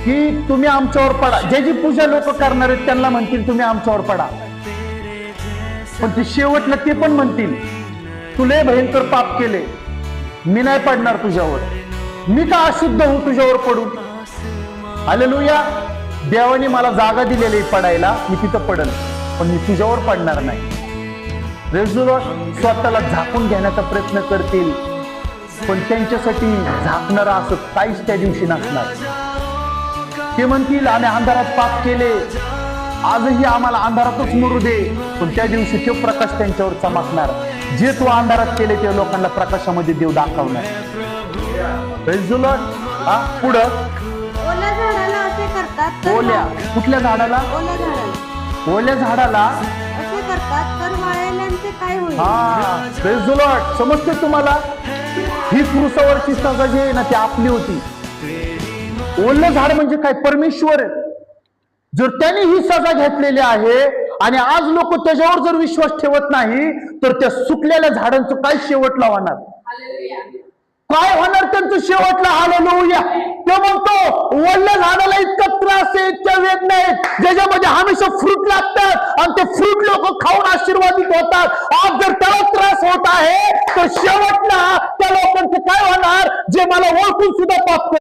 की तुम्ही आमच्यावर पडा, ज्याची पूजा लोक करणार आहेत त्यांना म्हणतील तुम्ही आमच्यावर पडा, पण ते शेवटला ते पण म्हणतील तुले भयंकर पाप केले, मी नाही पडणार तुझ्यावर, मी का अशुद्ध होऊ तुझ्यावर पडू. हालेलुया. देवाने मला जागा दिलेली पडायला, मी तिथं पडल, पण मी तुझ्यावर पडणार नाही. स्वतःला झाकून घेण्याचा प्रयत्न करतील, पण त्यांच्यासाठी झाकणारा असं काहीच त्या दिवशी नसणार. ते म्हणतील आम्ही अंधारात पाप केले, आजही आम्हाला अंधारातच मरू दे, पण त्या दिवशी तो प्रकाश त्यांच्यावर चमकणार. जे तू अंधारात केले ते लोकांना प्रकाशामध्ये देव दाखवणार. पुढं ओल्या झाडाला असे करतात तर ओल्या कुठल्या झाडाला? ओल्या झाडाला ओल्या झाडाला असे करतात तर वाळलेल्यांचे काय होईल. हा समजते तुम्हाला. ही पुरुषावरची सजा जी आहे ना ती आपली होती. ओलं झाड म्हणजे काय? परमेश्वर. जर त्यांनी ही सजा घेतलेली आहे आणि आज लोक त्याच्यावर जर विश्वास ठेवत नाही तर त्या सुकलेल्या झाडांचं काय शेवटला होणार? काय होणार त्यांचं शेवटला? हालेलुया. तो म्हणतो ओल्या झाडाला इतका त्रास आहे, इतक्या वेदना आहेत, ज्याच्यामध्ये हमेशा फ्रूट लागतात आणि ते फ्रूट लोक खाऊन आशीर्वादित होतात. आज जर त्याला त्रास होत आहे तर शेवटला त्या लोकांचं काय होणार? जे मला ओळखून सुद्धा पाप